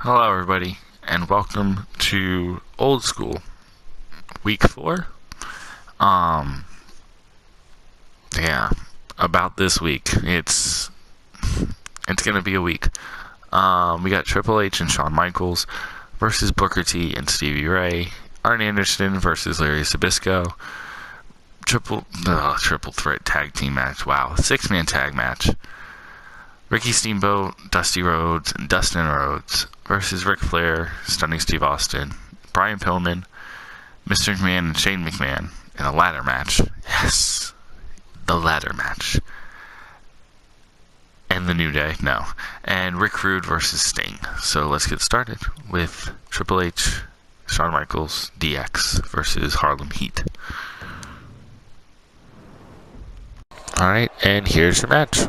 Hello everybody, and welcome to Old School, Week 4. About this week, it's gonna be a week. We got Triple H and Shawn Michaels versus Booker T and Stevie Ray, Arn Anderson versus Larry Zbyszko, triple threat tag team match, wow, 6-man tag match, Ricky Steamboat, Dusty Rhodes, and Dustin Rhodes versus Ric Flair, Stunning Steve Austin, Brian Pillman, Mr. McMahon, and Shane McMahon in a ladder match. Yes, the ladder match. And the New Day, no. And Rick Rude versus Sting. So let's get started with Triple H, Shawn Michaels, DX versus Harlem Heat. Alright, and here's your match.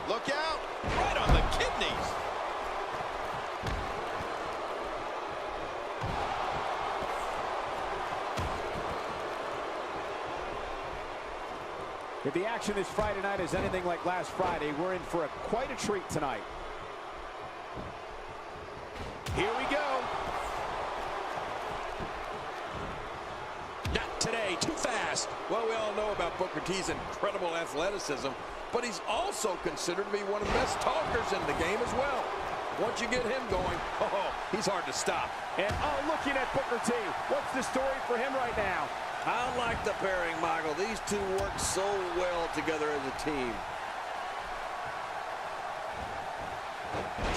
Look out! Right on the kidneys! If the action this Friday night is anything like last Friday, we're in for quite a treat tonight. Here we go. Not today, too fast. Well, we all know about Booker T's incredible athleticism, but he's also considered to be one of the best talkers in the game as well. Once you get him going, he's hard to stop. And looking at Booker T, what's the story for him right now? I like the pairing, Michael. These two work so well together as a team.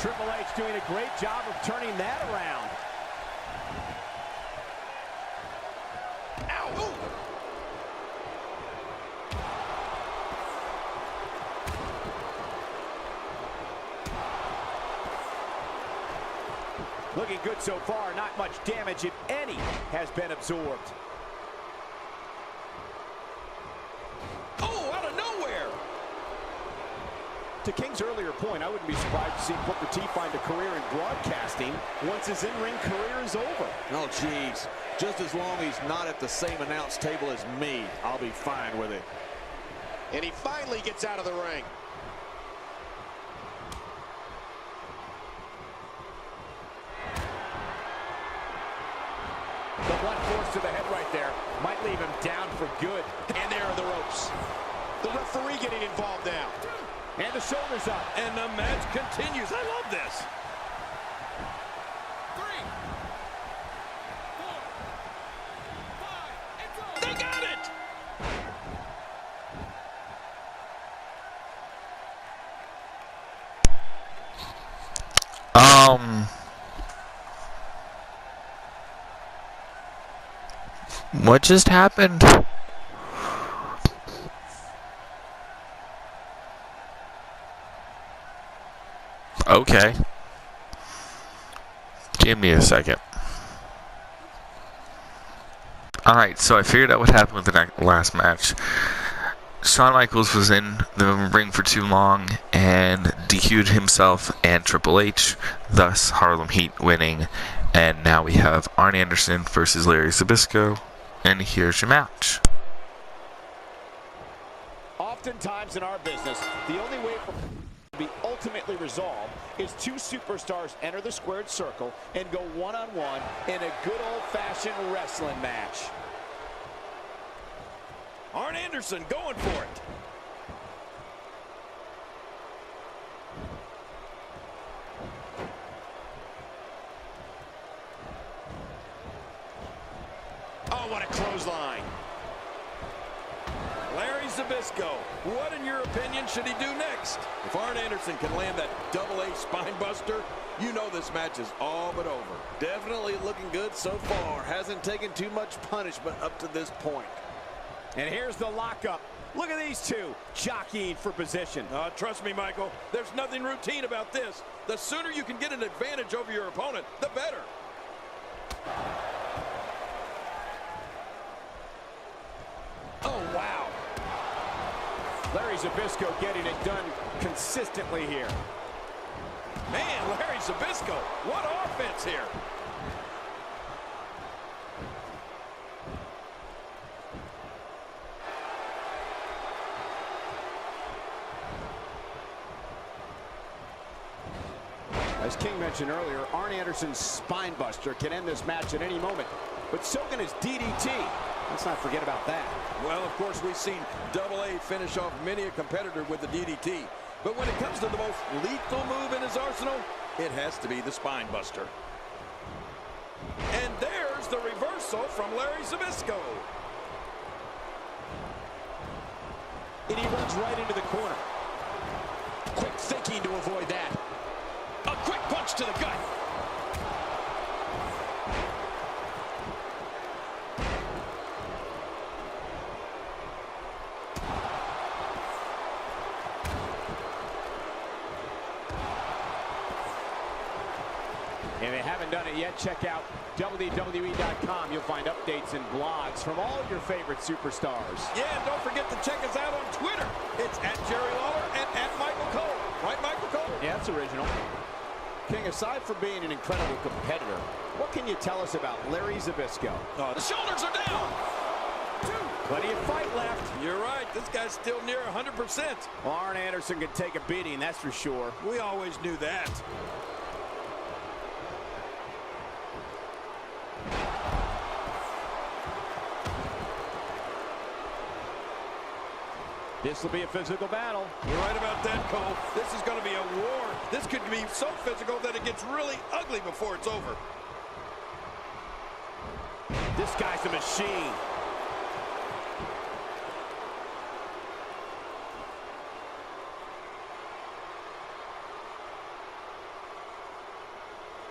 Triple H doing a great job of turning that around. Ow! Ooh. Looking good so far. Not much damage, if any, has been absorbed. Oh, out of nowhere! To King's earlier point, I wouldn't be surprised to see Booker T find a career in broadcasting once his in-ring career is over. Oh, jeez. Just as long as he's not at the same announce table as me, I'll be fine with it. And he finally gets out of the ring. The blunt force to the head right there might leave him down for good. And there are the ropes. The referee getting involved now. And the shoulders up. And the match continues. I love this. 3, 4, 5, they got it! What just happened? Okay. Give me a second. Alright, so I figured out what happened with the last match. Shawn Michaels was in the ring for too long and DQ'd himself and Triple H, thus Harlem Heat winning. And now we have Arn Anderson versus Larry Zbyszko. And here's your match. Oftentimes in our business, the only way for to be ultimately resolved is two superstars enter the squared circle and go one-on-one in a good old-fashioned wrestling match. Arn Anderson going for it. Oh, what a clothesline. Larry Zbyszko, what in your opinion should he do next? If Arn Anderson can land that double-A spine buster, you know this match is all but over. Definitely looking good so far. Hasn't taken too much punishment up to this point. And here's the lockup. Look at these two jockeying for position. Trust me, Michael, there's nothing routine about this. The sooner you can get an advantage over your opponent, the better. Oh, wow. Larry Zbyszko getting it done consistently here. Man, Larry Zbyszko, what offense here. As King mentioned earlier, Arn Anderson's spine buster can end this match at any moment, but so can his DDT. Let's not forget about that. Well, of course, we've seen Double A finish off many a competitor with the DDT. But when it comes to the most lethal move in his arsenal, it has to be the spine buster. And there's the reversal from Larry Zbyszko. And he runs right into the corner. Quick thinking to avoid that. A quick punch to the gut. If you haven't done it yet, check out WWE.com. You'll find updates and blogs from all your favorite superstars. Yeah, and don't forget to check us out on Twitter. It's @JerryLawler and @Michael Cole. Right, Michael Cole? Yeah, that's original. King, aside from being an incredible competitor, what can you tell us about Larry Zbyszko? Oh, the shoulders are down. Plenty of fight left. You're right. This guy's still near 100%. Well, Arn Anderson can take a beating, that's for sure. We always knew that. This will be a physical battle. You're right about that, Cole. This is going to be a war. This could be so physical that it gets really ugly before it's over. This guy's a machine.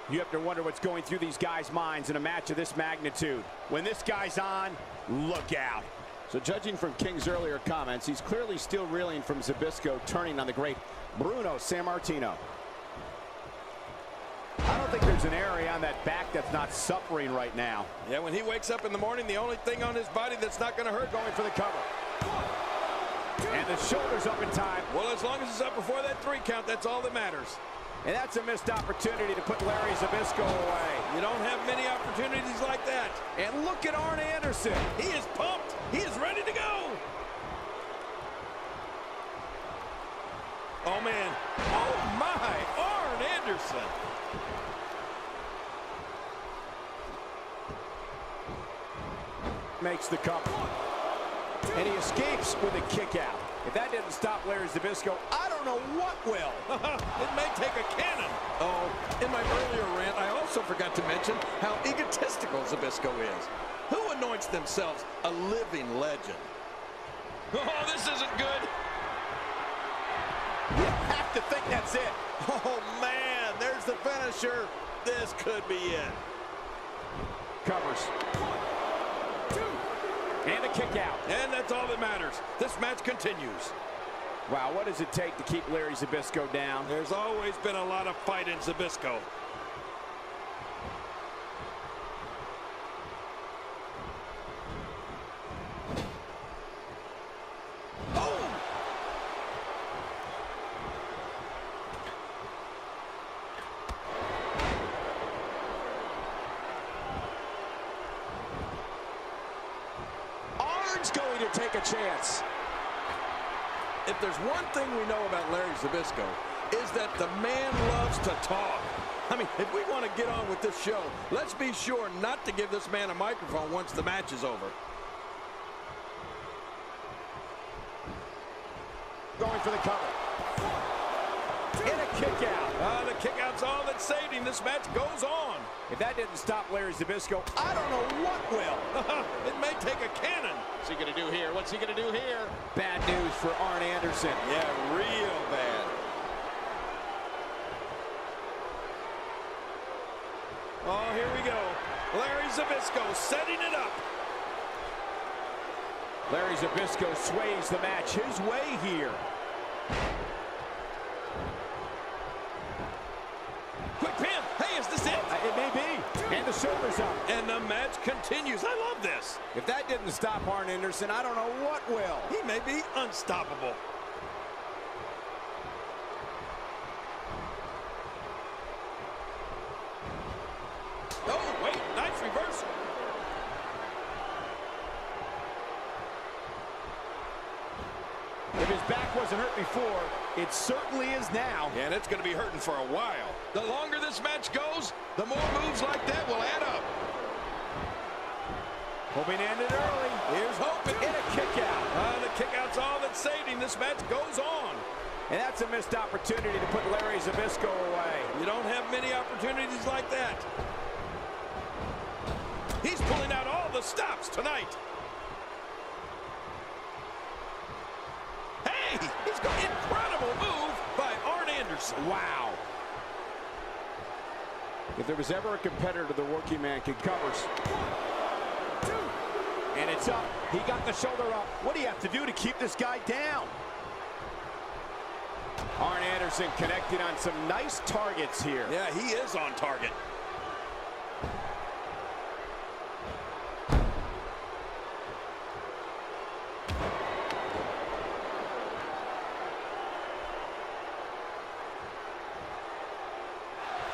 You have to wonder what's going through these guys' minds in a match of this magnitude. When this guy's on, look out. So judging from King's earlier comments, he's clearly still reeling from Zbyszko turning on the great Bruno Sammartino. I don't think there's an area on that back that's not suffering right now. Yeah, when he wakes up in the morning, the only thing on his body that's not going to hurt Going for the cover. And the shoulder's up in time. Well, as long as it's up before that 3 count, that's all that matters. And that's a missed opportunity to put Larry Zbyszko away. You don't have many opportunities like that. And look at Arn Anderson. He is pumped. He is ready to go. Oh, man. Oh, my. Arn Anderson. Makes the cover. And he escapes with a kick out. If that didn't stop Larry Zbyszko, I don't know what will. It may take a cannon. Oh, in my earlier rant, I also forgot to mention how egotistical Zbyszko is. Who anoints themselves a living legend? Oh, this isn't good. You have to think that's it. Oh, man, there's the finisher. This could be it. Covers. 1, 2. And a kick out. And that's all that matters. This match continues. Wow, what does it take to keep Larry Zbyszko down? There's always been a lot of fight in Zbyszko. Going to take a chance. If there's one thing we know about Larry Zbyszko, is that the man loves to talk. I mean, if we want to get on with this show, let's be sure not to give this man a microphone once the match is over. Going for the cover. And a kick out. The kick out's all that saved him. This match goes on. If that didn't stop Larry Zbyszko, I don't know what will. It may take a cannon. What's he going to do here? What's he going to do here? Bad news for Arn Anderson. Yeah, real bad. Oh, here we go. Larry Zbyszko setting it up. Larry Zbyszko sways the match his way here. Quick pin. Hey, is this it? It may be. And the shoulder's up. And the match continues. I love this. If that didn't stop Arn Anderson, I don't know what will. He may be unstoppable. Oh, wait. Nice reversal. If his back wasn't hurt before, it certainly is now. And it's going to be hurting for a while. The longer this match goes, the more moves like that will add up. Hoping to end it early. Here's hoping. And a kick out. The kick out's all that saved him. This match goes on. And that's a missed opportunity to put Larry Zbyszko away. You don't have many opportunities like that. He's pulling out all the stops tonight. Hey, he's got an incredible move by Arn Anderson. Wow. If there was ever a competitor the working man could cover. 1, 2. And it's up. He got the shoulder up. What do you have to do to keep this guy down? Arn Anderson connecting on some nice targets here. Yeah, he is on target.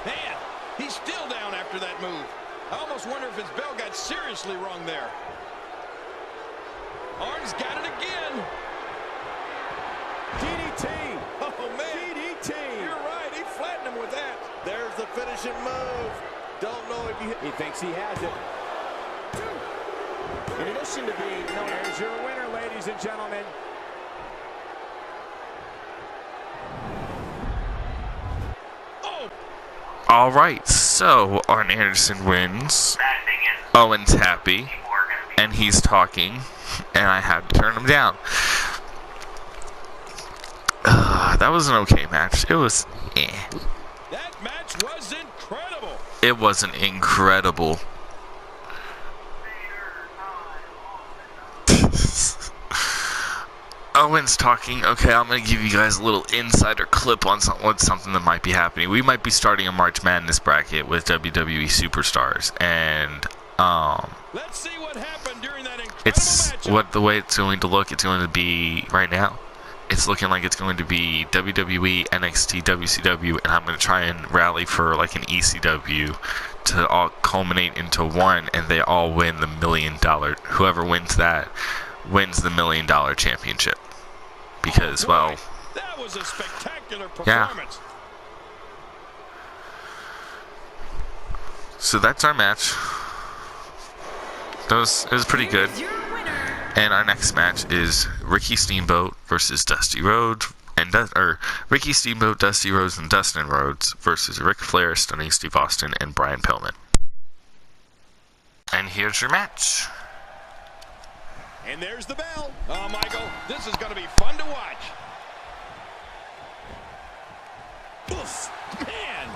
Man, he's still down after that move. I almost wonder if his bell got seriously wrong there. Arn's got it again. DDT. Oh, man. DDT. You're right. He flattened him with that. There's the finishing move. Don't know if you... He thinks he has it. In addition to being known as your winner, ladies and gentlemen. Oh. All right, so Arn Anderson wins. Owen's happy, and he's talking, and I had to turn him down. That was an okay match. It was That match was incredible. It wasn't incredible. Owen's talking. Okay, I'm going to give you guys a little insider clip on something that might be happening. We might be starting a March Madness bracket with WWE Superstars, and let's see what happened during that incredible it's matchup. the way it's going to look. It's going to be right now. It's looking like it's going to be WWE, NXT, WCW, and I'm going to try and rally for like an ECW to all culminate into one, and they all win the $1 million. Whoever wins that wins the $1 million championship. Because, well, that was a spectacular yeah. performance. So that's our match. It was pretty good. And our next match is Ricky Steamboat versus Dusty Rhodes, and Ricky Steamboat, Dusty Rhodes, and Dustin Rhodes versus Ric Flair, Stunning Steve Austin, and Brian Pillman. And here's your match. And there's the bell. Oh, Michael, this is going to be fun to watch. Oof, man.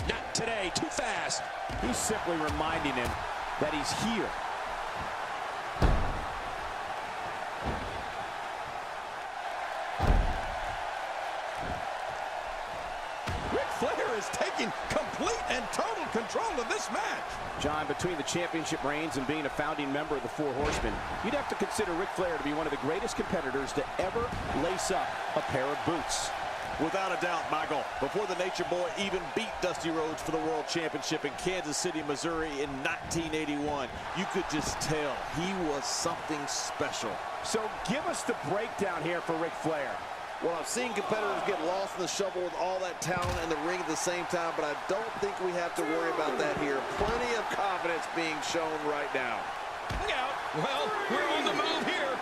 Not today, too fast. He's simply reminding him that he's here. Ric Flair is taking complete and total control of this match. John, between the championship reigns and being a founding member of the Four Horsemen, you'd have to consider Ric Flair to be one of the greatest competitors to ever lace up a pair of boots. Without a doubt, Michael, before the Nature Boy even beat Dusty Rhodes for the World Championship in Kansas City, Missouri in 1981, you could just tell he was something special. So give us the breakdown here for Ric Flair. Well, I've seen competitors get lost in the shuffle with all that talent in the ring at the same time, but I don't think we have to worry about that here. Plenty of confidence being shown right now. Out. Well, we're on the move here.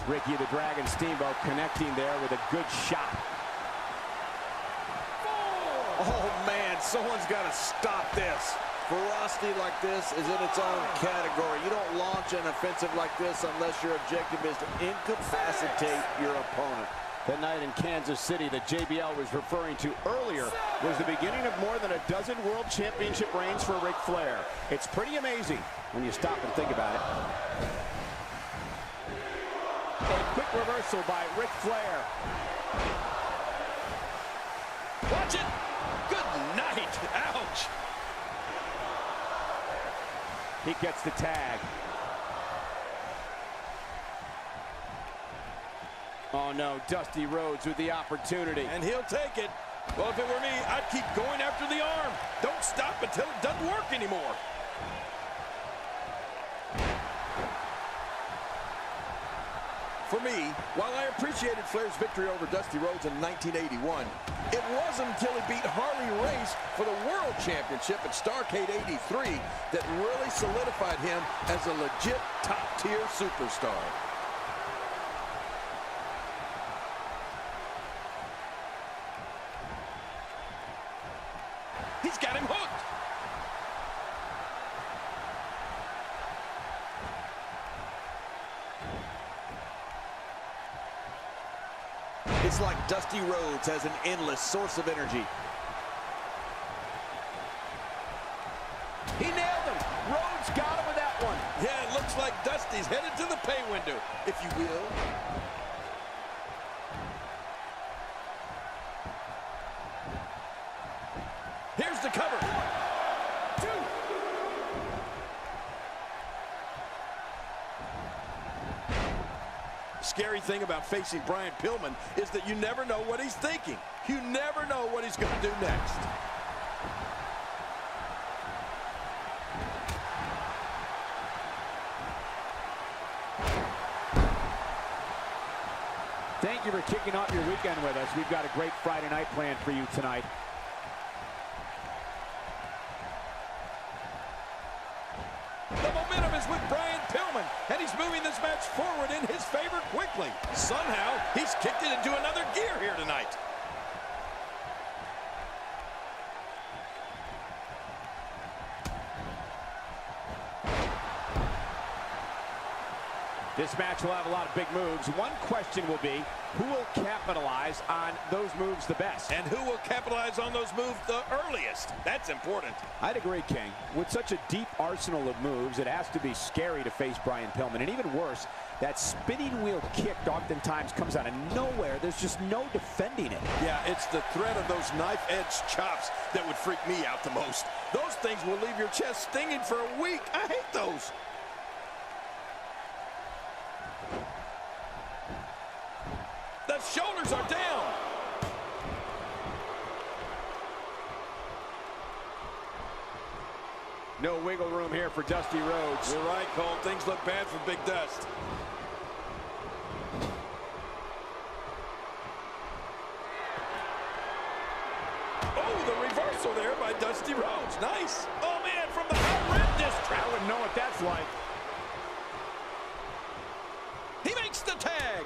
Ricky the Dragon Steamboat connecting there with a good shot. Oh, man, someone's got to stop this. Ferocity like this is in its own category. You don't launch an offensive like this unless your objective is to incapacitate your opponent. The night in Kansas City that JBL was referring to earlier was the beginning of more than a dozen World Championship reigns for Ric Flair. It's pretty amazing when you stop and think about it. A quick reversal by Ric Flair. Watch it. Good night. Ouch. He gets the tag. Oh no, Dusty Rhodes with the opportunity. And he'll take it. Well, if it were me, I'd keep going after the arm. Don't stop until it doesn't work anymore. For me, while I appreciated Flair's victory over Dusty Rhodes in 1981, it wasn't until he beat Harley Race for the World Championship at Starrcade '83 that really solidified him as a legit top-tier superstar. He's got him hooked. It's like Dusty Rhodes has an endless source of energy. He nailed him. Rhodes got him with that one. Yeah, it looks like Dusty's headed to the pay window, if you will. Here's the cover. Scary thing about facing Brian Pillman is that you never know what he's thinking. You never know what he's going to do next. Thank you for kicking off your weekend with us. We've got a great Friday night planned for you tonight. The momentum is with Brian Pillman, and he's moving this match forward in his favor quickly. Somehow, he's kicked it into another gear here tonight. This match will have a lot of big moves. One question will be, who will capitalize on those moves the best? And who will capitalize on those moves the earliest? That's important. I'd agree, King. With such a deep arsenal of moves, it has to be scary to face Brian Pillman. And even worse, that spinning wheel kick oftentimes comes out of nowhere. There's just no defending it. Yeah, it's the threat of those knife-edge chops that would freak me out the most. Those things will leave your chest stinging for a week. I hate those. The shoulders are down. No wiggle room here for Dusty Rhodes. You're right, Cole. Things look bad for Big Dust. Oh, the reversal there by Dusty Rhodes. Nice. Oh, man, from the horrendous trap. I wouldn't know what that's like. He makes the tag.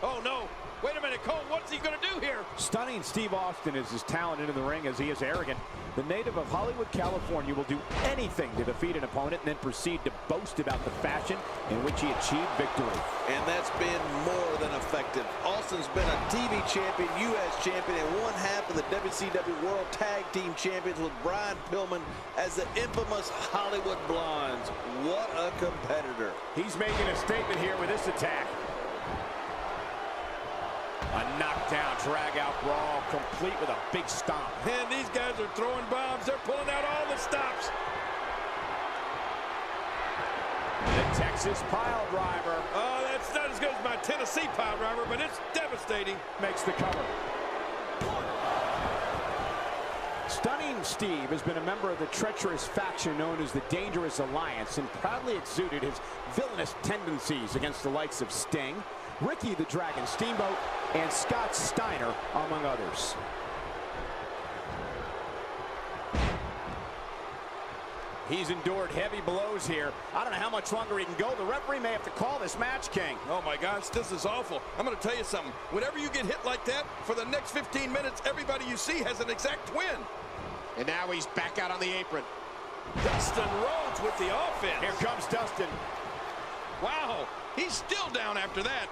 Oh, no. Wait a minute, Cole. What's he going to do here? Stunning Steve Austin is as talented in the ring as he is arrogant. The native of Hollywood, California will do anything to defeat an opponent and then proceed to boast about the fashion in which he achieved victory. And that's been more than effective. Austin's been a TV champion, U.S. champion, and one half of the WCW World Tag Team Champions with Brian Pillman as the infamous Hollywood Blondes. What a competitor. He's making a statement here with this attack. A knockdown, drag-out brawl, complete with a big stomp. Man, these guys are throwing bombs. They're pulling out all the stops. The Texas pile driver. Oh, that's not as good as my Tennessee pile driver, but it's devastating. Makes the cover. Stunning Steve has been a member of the treacherous faction known as the Dangerous Alliance and proudly exuded his villainous tendencies against the likes of Sting, Ricky the Dragon Steamboat, and Scott Steiner, among others. He's endured heavy blows here. I don't know how much longer he can go. The referee may have to call this match, King. Oh, my gosh, this is awful. I'm going to tell you something. Whenever you get hit like that, for the next 15 minutes, everybody you see has an exact twin. And now he's back out on the apron. Dustin Rhodes with the offense. Here comes Dustin. Wow, he's still down after that.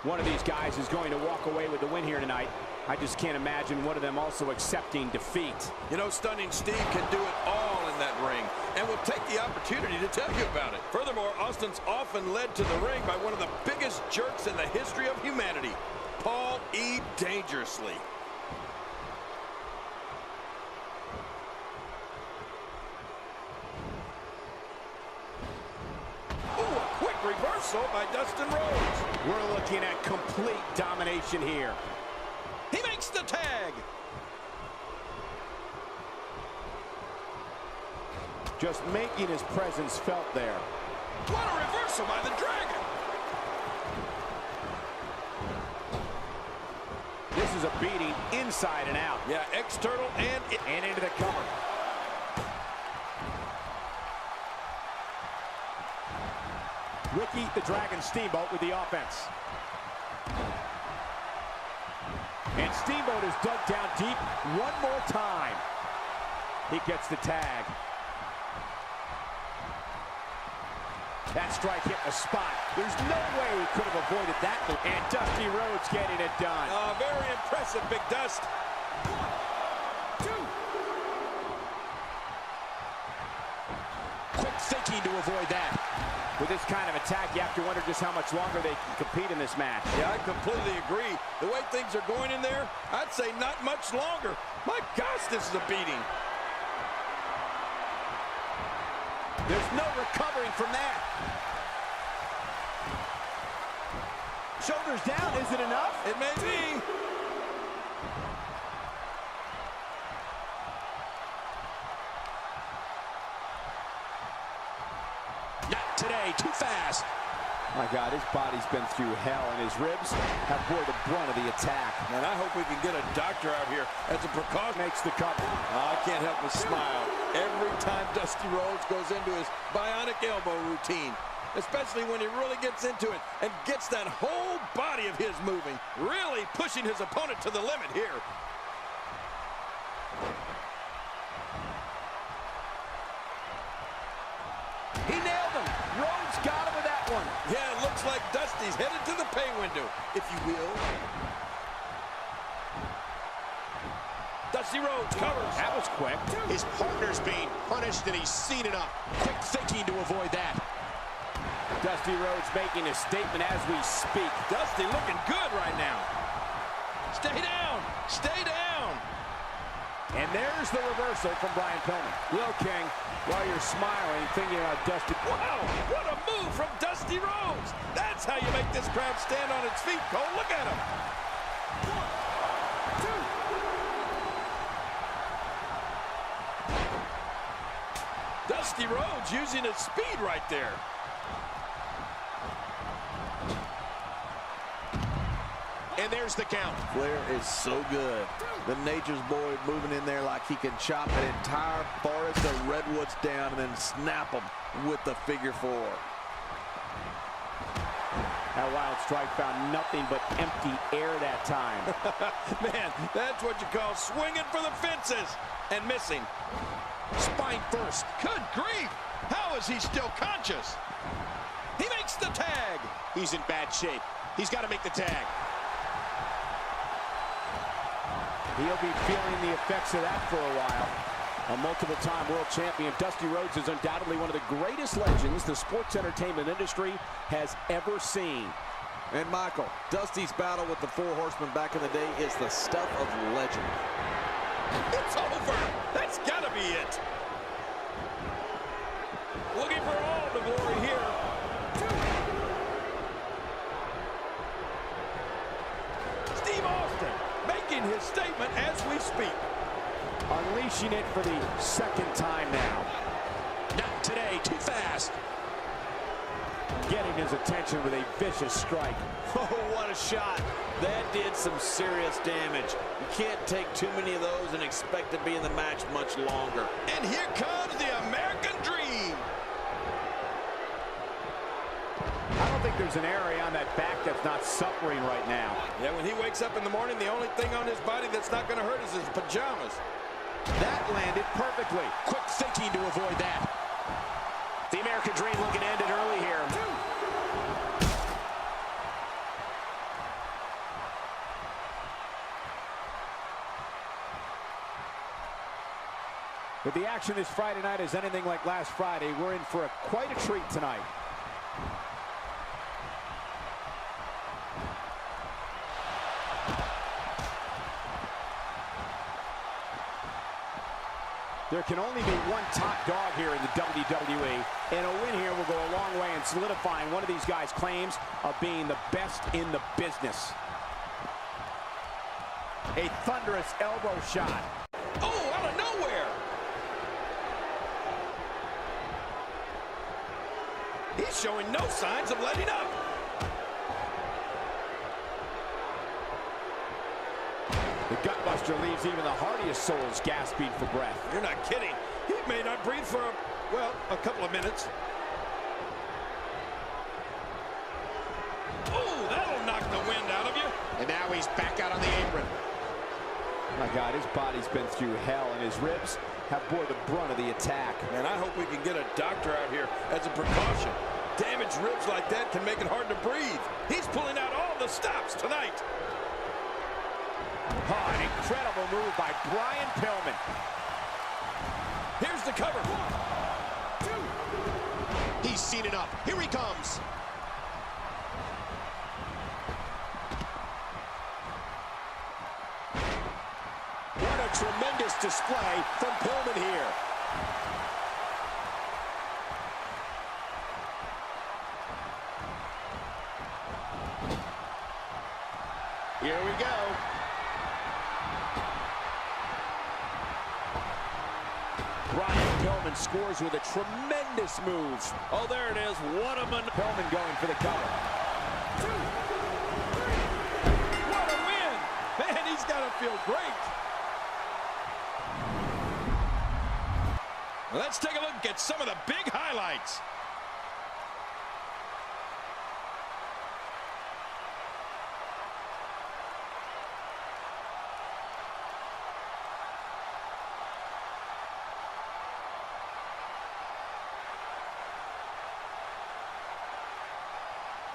One of these guys is going to walk away with the win here tonight. I just can't imagine one of them also accepting defeat. You know, Stunning Steve can do it all in that ring, and will take the opportunity to tell you about it. Furthermore, Austin's often led to the ring by one of the biggest jerks in the history of humanity, Paul E. Dangerously. reversal by Dustin Rhodes. We're looking at complete domination here. He makes the tag. Just making his presence felt there. What a reversal by the Dragon. This is a beating inside and out. Yeah, external and into the cover. Ricky the Dragon Steamboat with the offense. And Steamboat is dug down deep one more time. He gets the tag. That strike hit the spot. There's no way he could have avoided that. And Dusty Rhodes getting it done. Very impressive, Big Dust. 1, 2. Quick thinking to avoid that. With this kind of attack, you have to wonder just how much longer they can compete in this match. Yeah, I completely agree. The way things are going in there, I'd say not much longer. My gosh, this is a beating. There's no recovering from that. Shoulders down, is it enough? It may be. Not today, too fast. My God, his body's been through hell, and his ribs have bore the brunt of the attack. And I hope we can get a doctor out here as a precaution. Makes the cover. I can't help but smile every time Dusty Rhodes goes into his bionic elbow routine, especially when he really gets into it and gets that whole body of his moving, really pushing his opponent to the limit here. He nailed him. Rhodes got him with that one. Yeah, it looks like Dusty's headed to the pay window, if you will. Dusty Rhodes covers. That was quick. His partner's being punished, and he's seen enough. Quick thinking to avoid that. Dusty Rhodes making a statement as we speak. Dusty looking good right now. Stay down. Stay down. And there's the reversal from Brian Pillman. Well, King, while you're smiling, thinking about Dusty. Wow, what a move from Dusty Rhodes. That's how you make this crowd stand on its feet, Cole. Look at him. 1, 2. Dusty Rhodes using his speed right there. And there's the count. Flair is so good. The Nature's Boy moving in there like he can chop an entire forest of redwoods down and then snap them with the figure 4. That wild strike found nothing but empty air that time. Man, that's what you call swinging for the fences and missing. Spine first. Good grief! How is he still conscious? He makes the tag. He's in bad shape. He's got to make the tag. He'll be feeling the effects of that for a while. A multiple-time world champion, Dusty Rhodes is undoubtedly one of the greatest legends the sports entertainment industry has ever seen. And Michael, Dusty's battle with the 4 Horsemen back in the day is the stuff of legend. It's over. That's got to be it. Looking for all the glory here. 2. Steve Austin making his statement as we speak. Unleashing it for the second time now. Not today, too fast. Getting his attention with a vicious strike. Oh, what a shot. That did some serious damage. You can't take too many of those and expect to be in the match much longer. And here comes the American Dream. I don't think there's an area on that back that's not suffering right now. Yeah, when he wakes up in the morning, the only thing on his body that's not going to hurt is his pajamas. That landed perfectly. Quick thinking to avoid that. The American Dream looking to end it early here. 2. If the action this Friday night is anything like last Friday, we're in for quite a treat tonight. There can only be one top dog here in the WWE, and a win here will go a long way in solidifying one of these guys' claims of being the best in the business. A thunderous elbow shot. Oh, out of nowhere. He's showing no signs of letting up. The gutbuster leaves even the hardiest souls gasping for breath. You're not kidding. He may not breathe for, well, a couple of minutes. Oh, that'll knock the wind out of you. And now he's back out on the apron. My God, his body's been through hell, and his ribs have bore the brunt of the attack. Man, I hope we can get a doctor out here as a precaution. Damaged ribs like that can make it hard to breathe. He's pulling out all the stops tonight. Oh, an incredible move by Brian Pillman. Here's the cover. 1, 2. He's seen it up. Here he comes. What a tremendous display from Pillman here. Here we go. Brian Pillman scores with a tremendous move. Oh, there it is. What a man. Pillman going for the cover. 2, 3. What a win. Man, he's got to feel great. Let's take a look at some of the big highlights.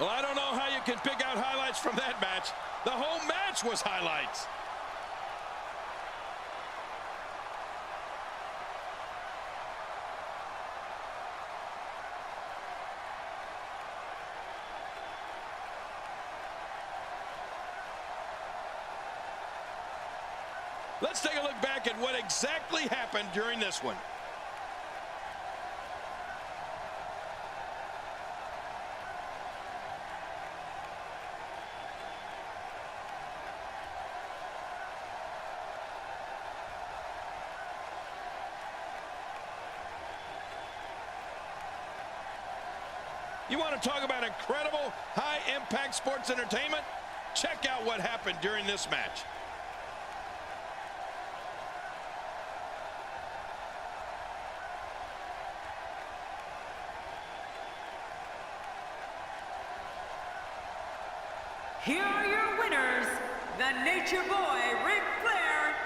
Well, I don't know how you can pick out highlights from that match. The whole match was highlights. Let's take a look back at what exactly happened during this one. You want to talk about incredible, high-impact sports entertainment? Check out what happened during this match. Here are your winners, the Nature Boy, Ric Flair,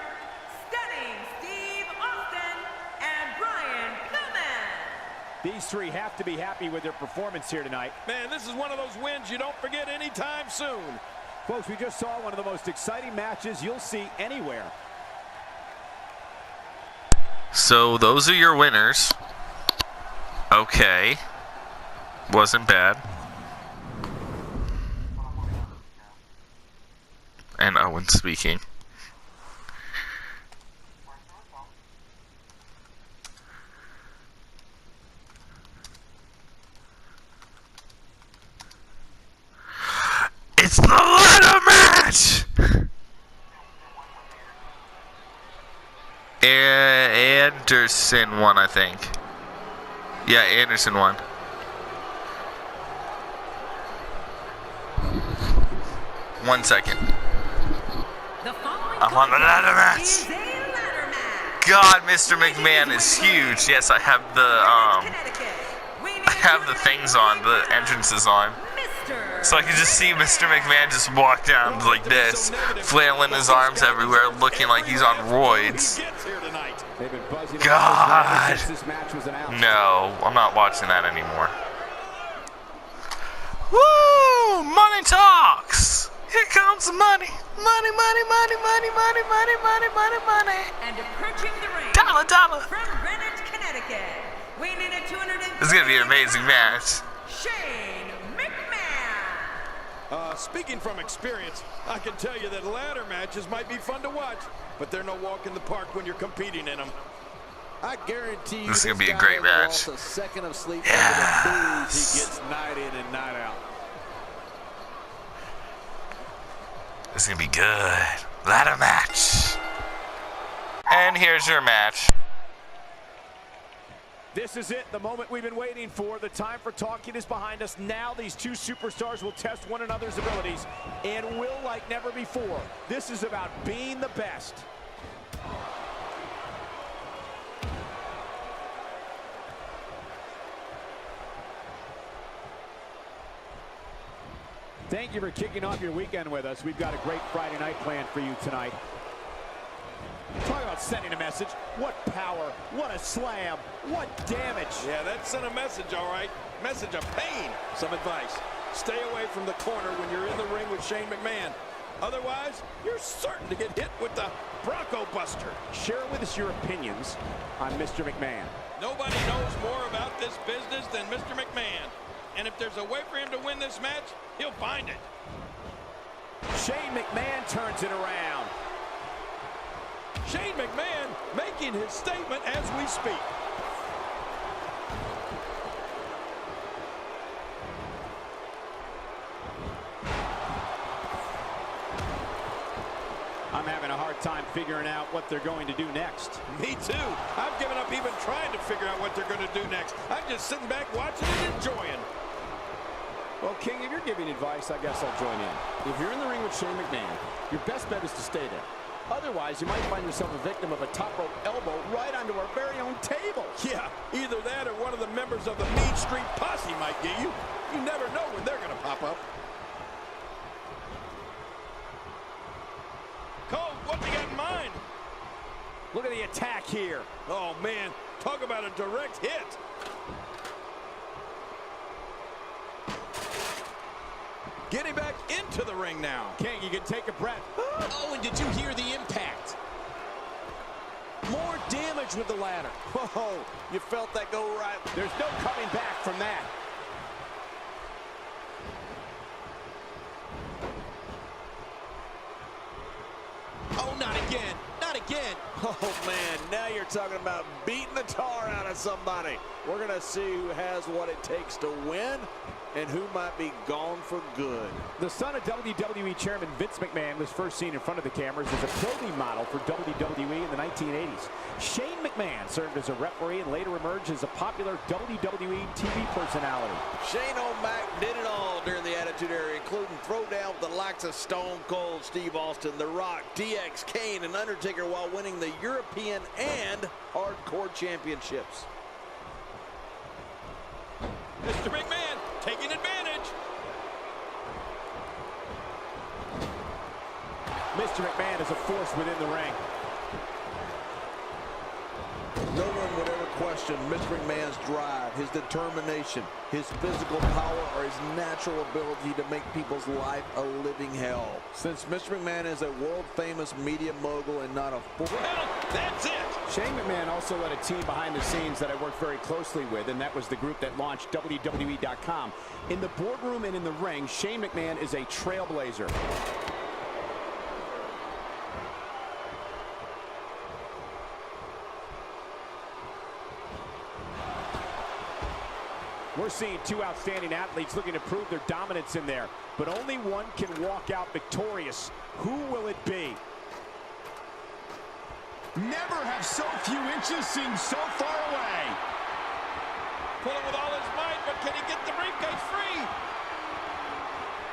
Stunning Steve Austin, and Brian Pillman. These three have to be happy with their performance here tonight. Man, this is one of those wins you don't forget anytime soon. Folks, we just saw one of the most exciting matches you'll see anywhere. So those are your winners. Okay. Wasn't bad. And Owen speaking. It's the ladder match! Anderson won, I think. Yeah, Anderson won. One second. I'm on the ladder match. God, Mr. McMahon is huge. Yes, I have the things on, the entrances on. So I can just see Mr. McMahon just walk down like this, flailing his arms everywhere, looking like he's on roids. God. No, I'm not watching that anymore. Woo! Money talks! Here comes the money. Money, money, money, money, money, money, money, money, money. And approaching the ring Dollar, dollar. from Greenwich, Connecticut, weighing in at 200. This is going to be an amazing match. Shane McMahon. Speaking from experience, I can tell you that ladder matches might be fun to watch, but they're no walk in the park when you're competing in them. I guarantee you This is gonna this be a guy great hasn't match. lost a second of sleep Yes. over the booze he gets night in and night out. This is gonna be good. Ladder match. And here's your match. This is it, the moment we've been waiting for. The time for talking is behind us. Now these two superstars will test one another's abilities and will like never before. This is about being the best. Thank you for kicking off your weekend with us. We've got a great Friday night planned for you tonight. Talk about sending a message. What power, what a slam, what damage. Yeah, that sent a message, all right. Message of pain. Some advice. Stay away from the corner when you're in the ring with Shane McMahon. Otherwise, you're certain to get hit with the Bronco Buster. Share with us your opinions on Mr. McMahon. Nobody knows more about this business than Mr. McMahon. And if there's a way for him to win this match, he'll find it. Shane McMahon turns it around. Shane McMahon making his statement as we speak. I'm having a hard time figuring out what they're going to do next. Me too. I've given up even trying to figure out what they're going to do next. I'm just sitting back watching and enjoying. Well, King, if you're giving advice, I guess I'll join in. If you're in the ring with Shane McMahon, your best bet is to stay there. Otherwise, you might find yourself a victim of a top rope elbow right onto our very own table. Yeah, either that or one of the members of the Mean Street Posse might get you. You never know when they're going to pop up. Cole, what's he got in mind? Look at the attack here. Oh, man, talk about a direct hit. Getting back into the ring now. King, you can take a breath. Oh, and did you hear the impact? More damage with the ladder. Whoa, you felt that go right. There's no coming back from that. Oh, not again. Not again. Oh, man, now you're talking about beating the tar out of somebody. We're going to see who has what it takes to win and who might be gone for good. The son of WWE Chairman Vince McMahon was first seen in front of the cameras as a clothing model for WWE in the 1980s. Shane McMahon served as a referee and later emerged as a popular WWE TV personality. Shane O'Mac did it all during the Attitude Era, including throwdown with the likes of Stone Cold Steve Austin, The Rock, DX, Kane, and Undertaker while winning the European and Hardcore Championships. Mr. McMahon taking advantage. Mr. McMahon is a force within the ring. No one would ever question Mr. McMahon's drive, his determination, his physical power, or his natural ability to make people's life a living hell. Since Mr. McMahon is a world-famous media mogul and not a fool. Well, that's it. Shane McMahon also led a team behind the scenes that I worked very closely with, and that was the group that launched WWE.com. In the boardroom and in the ring, Shane McMahon is a trailblazer. We're seeing two outstanding athletes looking to prove their dominance in there, but only one can walk out victorious. Who will it be? Never have so few inches seemed so far away. Pulling with all his might, but can he get the briefcase free?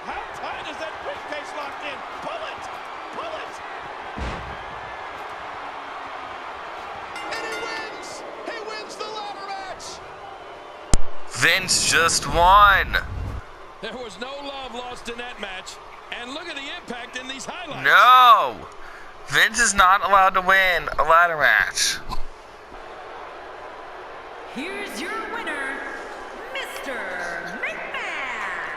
How tight is that briefcase locked in? Pull it! Pull it! And he wins! He wins the ladder match! Vince just won. There was no love lost in that match. And look at the impact in these highlights. No. Vince is not allowed to win a ladder match. Here's your winner, Mr. McMahon.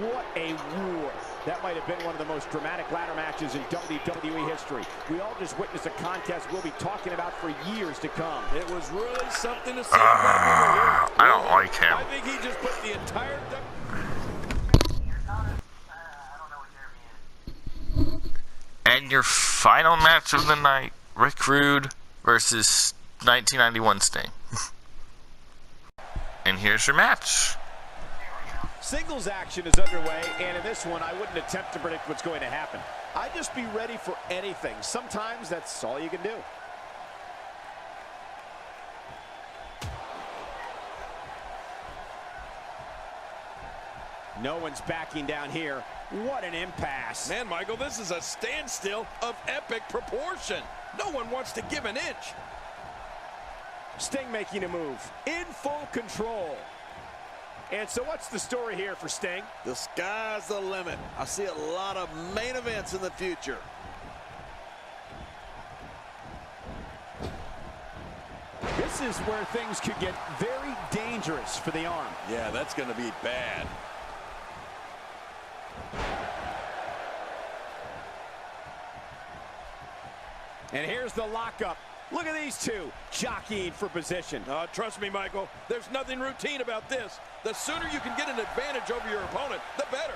What a war. That might have been one of the most dramatic ladder matches in WWE history. We all just witnessed a contest we'll be talking about for years to come. It was really something to see. I don't like him. I think he just put the entire... And your final match of the night, Rick Rude versus 1991 Sting. And here's your match. Singles action is underway, and in this one, I wouldn't attempt to predict what's going to happen. I'd just be ready for anything. Sometimes that's all you can do. No one's backing down here. What an impasse. Man, Michael, this is a standstill of epic proportion. No one wants to give an inch. Sting making a move. In full control. And so what's the story here for Sting? The sky's the limit. I see a lot of main events in the future. This is where things could get very dangerous for the arm. Yeah, that's going to be bad. And here's the lockup. Look at these two jockeying for position. Trust me, Michael, there's nothing routine about this. The sooner you can get an advantage over your opponent, the better.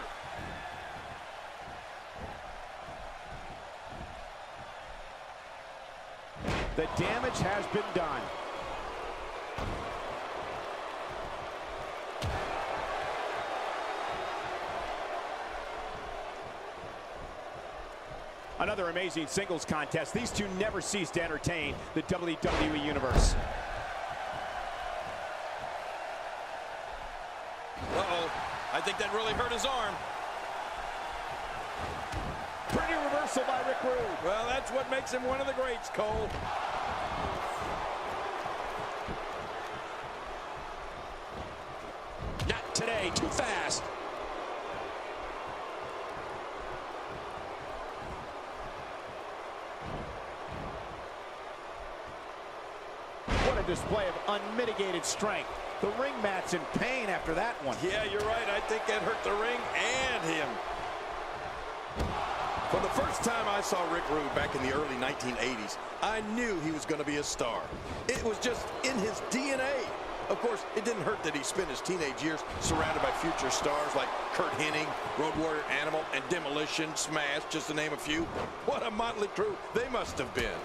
The damage has been done. Another amazing singles contest. These two never cease to entertain the WWE Universe. Uh-oh. I think that really hurt his arm. Pretty reversal by Rick Rude. Well, that's what makes him one of the greats, Cole. Not today, too fast. What a display of unmitigated strength. The ring mat's in pain after that one. Yeah, you're right. I think that hurt the ring and him. For the first time I saw Rick Rude back in the early 1980s, I knew he was going to be a star. It was just in his DNA. Of course, it didn't hurt that he spent his teenage years surrounded by future stars like Kurt Hennig, Road Warrior Animal, and Demolition, Smash, just to name a few. What a motley crew they must have been.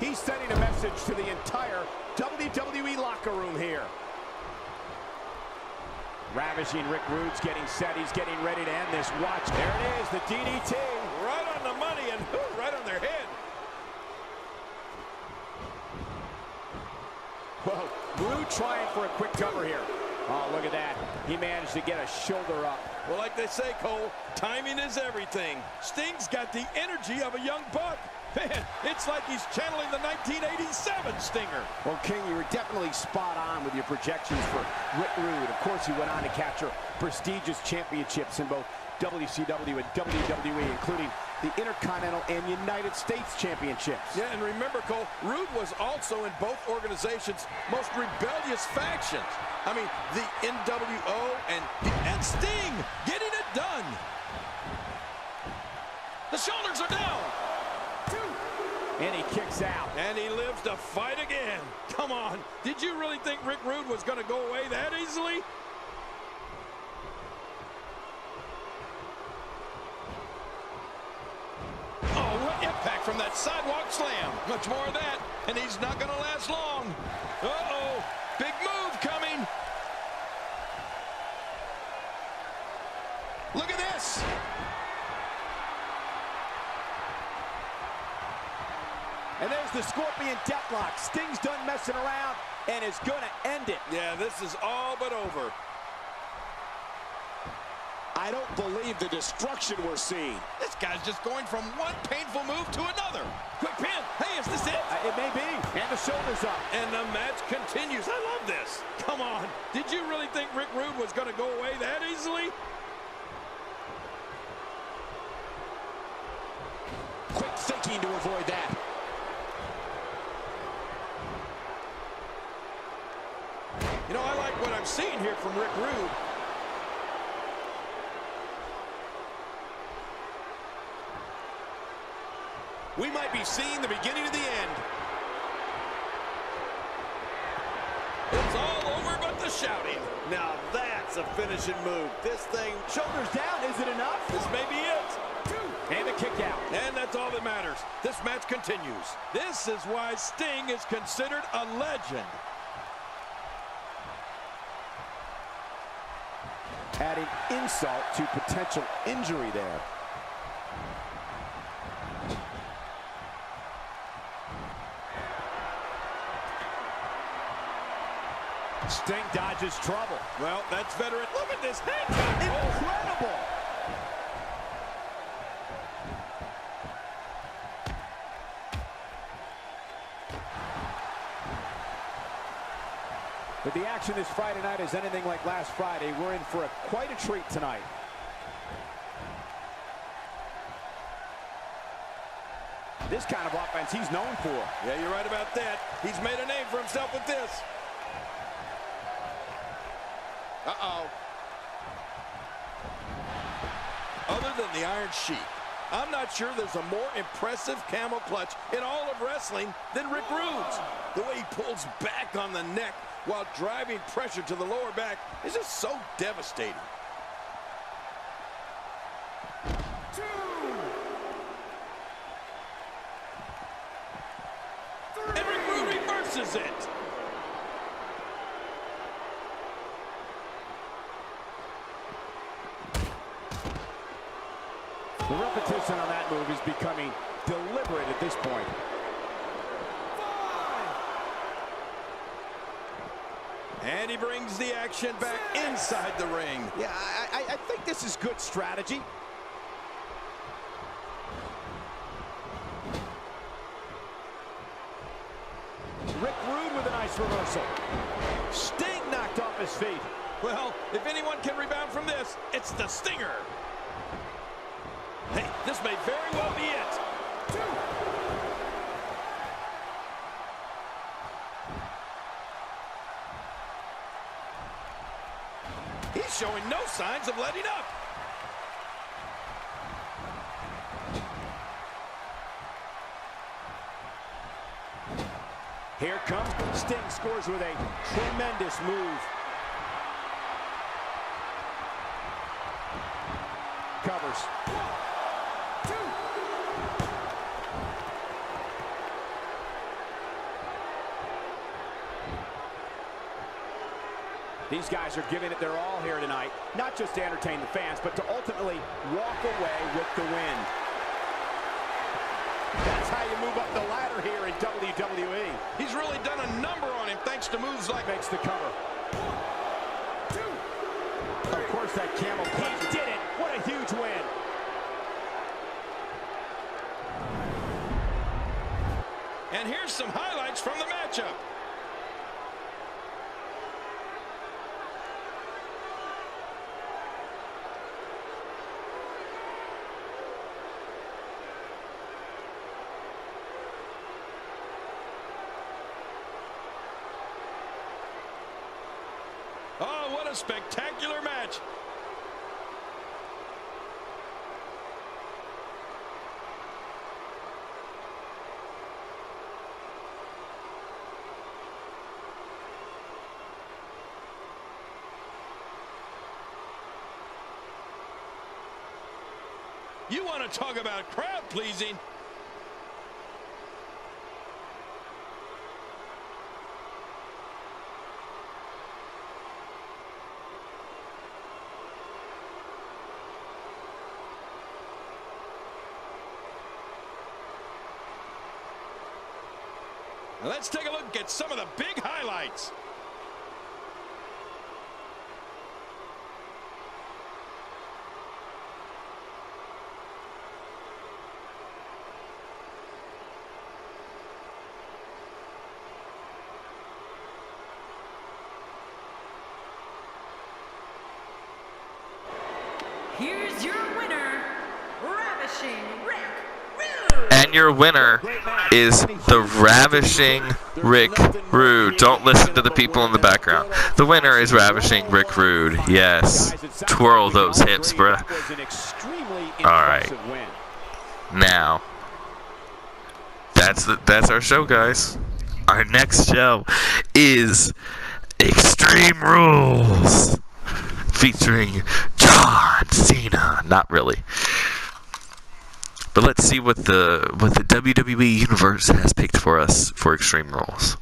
He's sending a message to the entire WWE locker room here. Ravishing Rick Rude's getting set. He's getting ready to end this. Watch. There it is, the DDT. Right on the money and right on their head. Whoa, Rude trying for a quick cover here. Oh, look at that. He managed to get a shoulder up. Well, like they say, Cole, timing is everything. Sting's got the energy of a young buck. Man, it's like he's channeling the 1987 Stinger. Well, King, you were definitely spot on with your projections for Rick Rude. Of course, he went on to capture prestigious championships in both WCW and WWE, including the Intercontinental and United States Championships. Yeah, and remember, Cole, Rude was also in both organizations' most rebellious factions. I mean, the NWO and Sting getting it done. The shoulders are down. And he kicks out. And he lives to fight again. Come on. Did you really think Rick Rude was going to go away that easily? Oh, what impact from that sidewalk slam. Much more of that, and he's not going to last long. Uh-oh. Big move coming. Look at this. And there's the Scorpion Deathlock. Sting's done messing around and is going to end it. Yeah, this is all but over. I don't believe the destruction we're seeing. This guy's just going from one painful move to another. Quick pin. Hey, is this it? It may be. And the shoulder's up. And the match continues. I love this. Come on. Did you really think Rick Rude was going to go away that easily? Quick thinking to avoid that. You know, I like what I'm seeing here from Rick Rude. We might be seeing the beginning of the end. It's all over but the shouting. Now that's a finishing move. This thing, Shoulders down, is it enough? This may be it. And a kick out. And that's all that matters. This match continues. This is why Sting is considered a legend. Adding insult to potential injury there. Sting dodges trouble. Well, that's veteran. Look at this head. Incredible. If the action this Friday night is anything like last Friday, we're in for quite a treat tonight. This kind of offense he's known for. Yeah, you're right about that. He's made a name for himself with this. Uh-oh. Other than the Iron Sheik, I'm not sure there's a more impressive camel clutch in all of wrestling than Rick Rude's. The way he pulls back on the neck while driving pressure to the lower back is just so devastating. And Rick Rude reverses it. The repetition on that move is becoming deliberate at this point. And he brings the action back inside the ring. Yeah, I think this is good strategy. Rick Rude with a nice reversal. Sting knocked off his feet. Well, if anyone can rebound from this, it's the Stinger. Hey, this may very well be it. He's showing no signs of letting up. Here comes Sting, scores with a tremendous move. Covers. These guys are giving it their all here tonight, not just to entertain the fans, but to ultimately walk away with the win. That's how you move up the ladder here in WWE. He's really done a number on him thanks to moves like... Makes the cover. Of course, that camel clutch. He did it. What a huge win. And here's some highlights from the matchup. Oh, what a spectacular match. You want to talk about crowd pleasing? Let's take a look at some of the big highlights. Here's your winner, Ravishing Rick Rude. And your winner is the Ravishing Rick Rude. Don't listen to the people in the background. The winner is Ravishing Rick Rude. Yes. Twirl those hips, bruh. Alright. Now, that's our show, guys. Our next show is Extreme Rules featuring John Cena. Not really. But let's see what the WWE Universe has picked for us for Extreme Rules.